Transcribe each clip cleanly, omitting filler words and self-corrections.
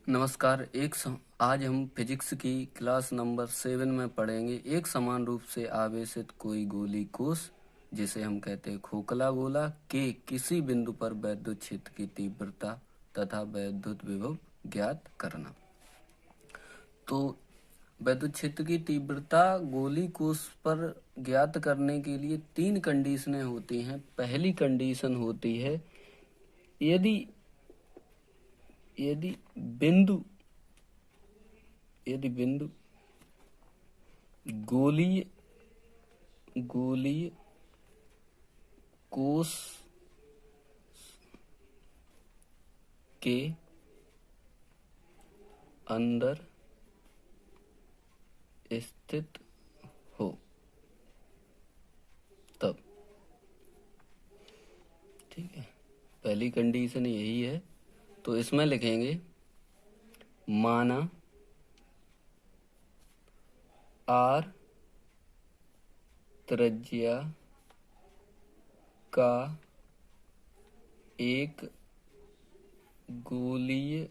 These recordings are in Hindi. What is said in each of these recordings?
नमस्कार। आज हम फिजिक्स की क्लास नंबर 7 में पढ़ेंगे एक समान रूप से आवेशित कोई गोली कोश जिसे हम कहते हैं खोखला गोला के किसी बिंदु पर वैद्युत क्षेत्र की तीव्रता तथा वैद्युत विभव ज्ञात करना। तो वैद्युत क्षेत्र की तीव्रता गोली कोश पर ज्ञात करने के लिए 3 कंडीशनें होती हैं। पहली कंडीशन होती है यदि यदि बिंदु गोलीय कोश के अंदर स्थित हो तब। ठीक है, पहली कंडीशन यही है। तो इसमें लिखेंगे माना आर त्रिज्या का एक गोलीय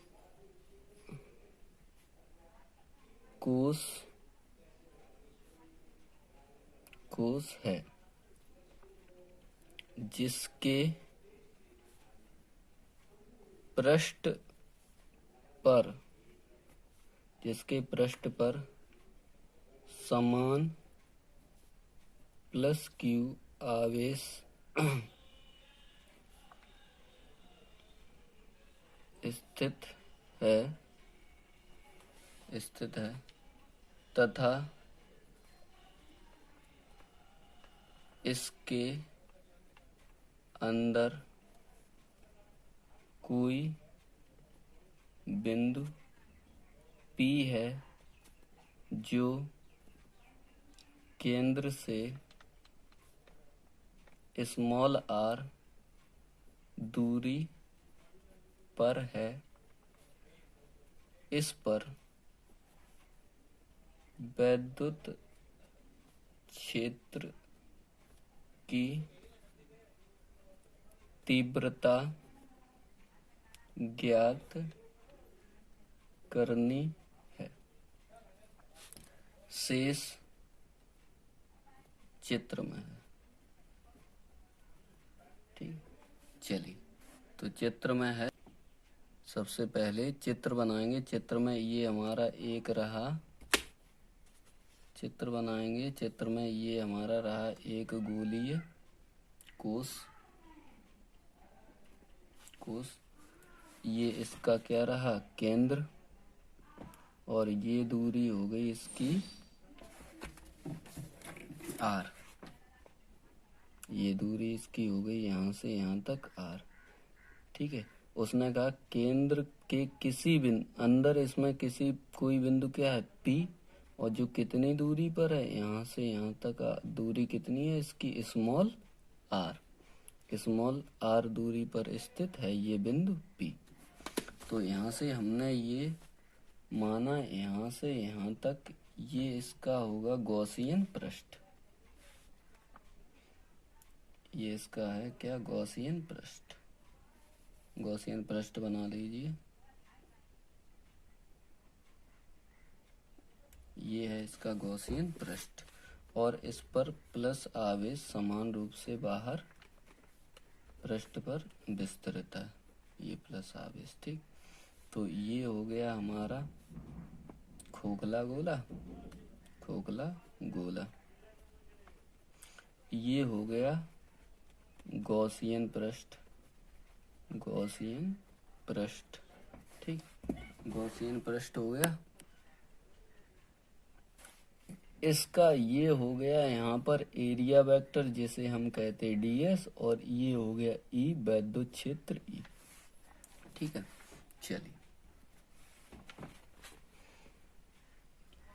कोश है जिसके पृष्ठ पर समान प्लस क्यू आवेश स्थित है तथा इसके अंदर कोई बिंदु P है जो केंद्र से स्मॉल r दूरी पर है। इस पर वैद्युत क्षेत्र की तीव्रता ज्ञात करनी है। शेष चित्र में है। ठीक, चलिए तो चित्र में है। सबसे पहले चित्र बनाएंगे। चित्र में ये हमारा एक रहा, चित्र बनाएंगे। चित्र में ये हमारा रहा एक गोलीय कोश। ये इसका क्या रहा, केंद्र, और ये दूरी हो गई इसकी r। ये दूरी इसकी हो गई यहाँ से यहाँ तक r। ठीक है, उसने कहा केंद्र के किसी बिंदु अंदर इसमें कोई बिंदु क्या है P, और जो कितनी दूरी पर है, यहाँ से यहाँ तक दूरी कितनी है इसकी, स्मॉल r दूरी पर स्थित है ये बिंदु P। तो यहाँ से हमने ये माना यहाँ से यहाँ तक ये इसका होगा गॉसियन पृष्ठ। ये इसका है क्या, गॉसियन पृष्ठ। गॉसियन पृष्ठ बना लीजिए। ये है इसका गॉसियन पृष्ठ, और इस पर प्लस आवेश समान रूप से बाहर पृष्ठ पर विस्तृत है। ये प्लस आवेश। ठीक, तो ये हो गया हमारा खोखला गोला। ये हो गया गॉसियन पृष्ठ। ठीक, गॉसियन पृष्ठ हो गया। इसका ये हो गया यहाँ पर एरिया वेक्टर जिसे हम कहते हैं ds, और ये हो गया E, वैद्युत क्षेत्र E। ठीक है, चलिए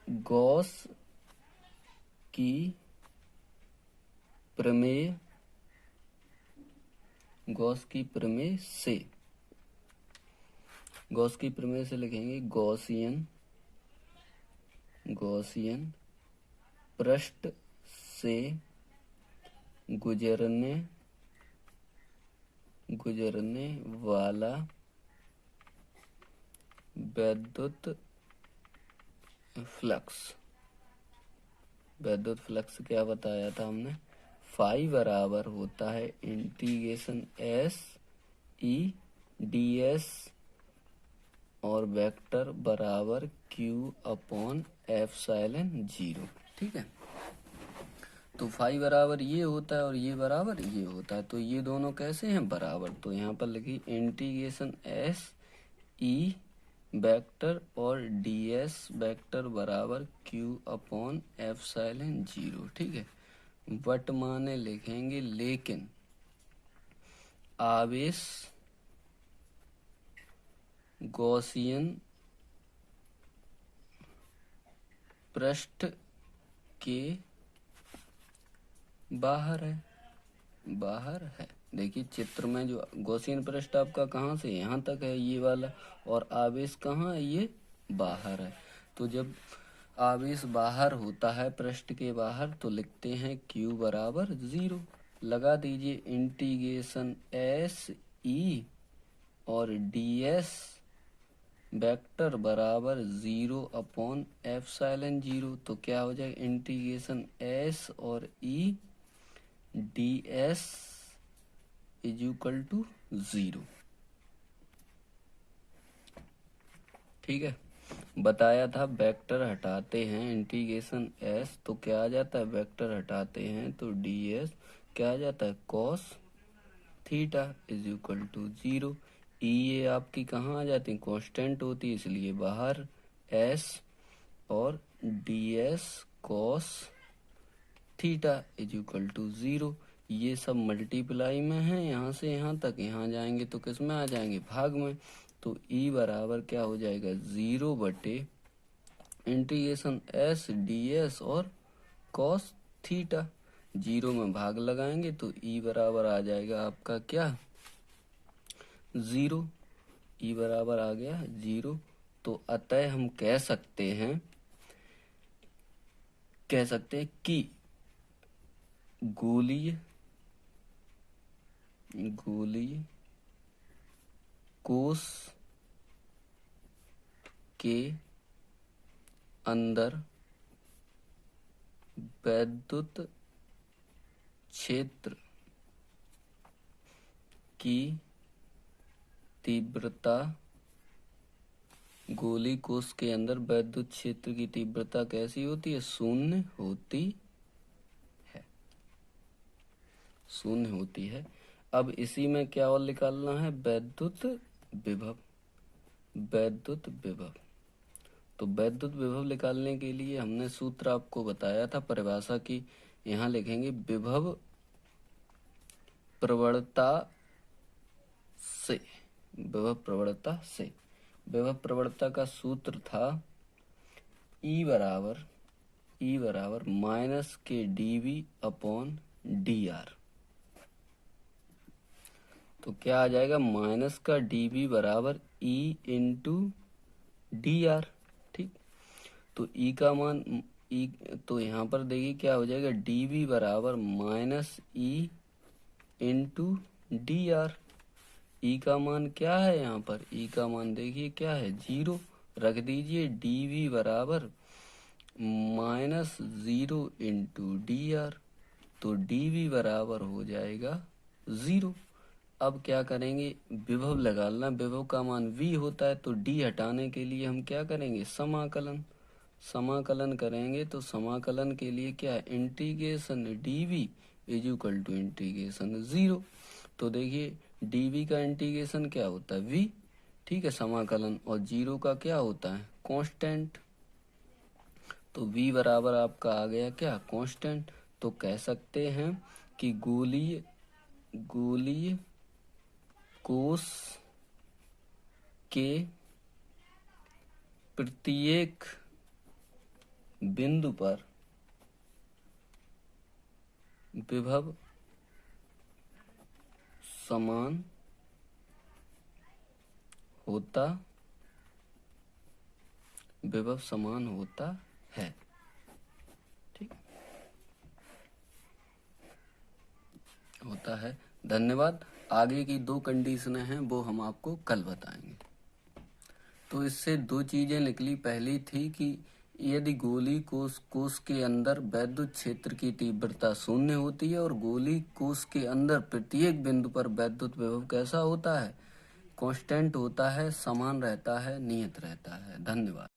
गॉस की प्रमेय से लिखेंगे गॉसियन पृष्ठ से गुजरने वाला विद्युत फ्लक्स। विद्युत फ्लक्स क्या बताया था हमने, फाई बराबर होता है integration S E D S और वेक्टर बराबर क्यू अपॉन एप्सिलॉन 0। ठीक है, तो फाई बराबर ये होता है और ये बराबर ये होता है, तो ये दोनों कैसे हैं, बराबर। तो यहाँ पर लिखिए इंटीग्रेशन एस ई वेक्टर और डी एस वेक्टर बराबर क्यू अपॉन एप्सिलॉन 0। ठीक है, बट माने लिखेंगे लेकिन आवेश गॉसियन पृष्ठ के बाहर है। बाहर है, देखिए चित्र में जो गॉसियन पृष्ठ आपका कहाँ से यहाँ तक है ये वाला, और आवेश कहाँ है, ये बाहर है। तो जब आवेश बाहर होता है पृष्ठ के बाहर तो लिखते हैं Q बराबर 0। लगा दीजिए इंटीग्रेशन एस ई और डी एस वेक्टर बराबर 0 अपॉन एप्सिलॉन 0। तो क्या हो जाएगा, इंटीग्रेशन एस और E D S is equal to 0। ठीक है, बताया था वेक्टर हटाते हैं इंटीग्रेशन एस तो क्या आ जाता है, वेक्टर हटाते हैं तो डी एस क्या आ जाता है, cos theta is equal to 0। E ये आपकी कहाँ आ जाती है, कांस्टेंट होती है इसलिए बाहर, एस और D S cos theta is equal to 0। ये सब मल्टीप्लाई में है, यहाँ से यहाँ तक, यहाँ जाएंगे तो किस में आ जाएंगे, भाग में। तो ई बराबर क्या हो जाएगा, 0 बटे इंटीग्रेशन एस डी एस और कॉस थीटा। 0 में भाग लगाएंगे तो ई बराबर आ जाएगा आपका क्या, 0। ई बराबर आ गया 0। तो अतः हम कह सकते हैं कि गोलीय कोश के अंदर विद्युत क्षेत्र की तीव्रता, गोली कोश के अंदर विद्युत क्षेत्र की तीव्रता कैसी होती है, शून्य होती है, शून्य होती है। अब इसी में क्या और निकालना है, विद्युत विभव। विद्युत विभव, तो विद्युत विभव निकालने के लिए हमने सूत्र आपको बताया था परिभाषा की, यहाँ लिखेंगे विभव प्रवणता से। विभव प्रवणता से, विभव प्रवणता का सूत्र था ई बराबर माइनस के डीवी अपॉन डी आर। तो क्या आ जाएगा, माइनस का डीवी बराबर ई इंटू डी आर। ठीक, तो ई का मान ई, तो यहाँ पर देखिए क्या हो जाएगा, डीवी बराबर minus E into D R. E का मान क्या है, यहाँ पर ई का मान देखिए क्या है, 0 रख दीजिए। डीवी बराबर माइनस 0 इंटू डी आर, तो डीवी बराबर हो जाएगा 0। अब क्या करेंगे, विभव लगाना, विभव का मान v होता है तो d हटाने के लिए हम क्या करेंगे, समाकलन। समाकलन करेंगे तो समाकलन के लिए क्या है, integration dv is equal to integration 0। तो देखिए dv का इंटीग्रेशन क्या होता है, v। ठीक है, समाकलन, और 0 का क्या होता है, कांस्टेंट। तो v बराबर आपका आ गया क्या, कांस्टेंट। तो कह सकते हैं कि गोलीय कोश के प्रत्येक बिंदु पर विभव समान होता है। ठीक, होता है। धन्यवाद। आगे की 2 कंडीशनें हैं वो हम आपको कल बताएंगे। तो इससे दो चीजें निकली। पहली थी कि यदि गोली कोश कोश के अंदर वैद्युत क्षेत्र की तीव्रता शून्य होती है और गोली कोश के अंदर प्रत्येक बिंदु पर वैद्युत विभव कैसा होता है, कांस्टेंट होता है, समान रहता है, नियत रहता है। धन्यवाद।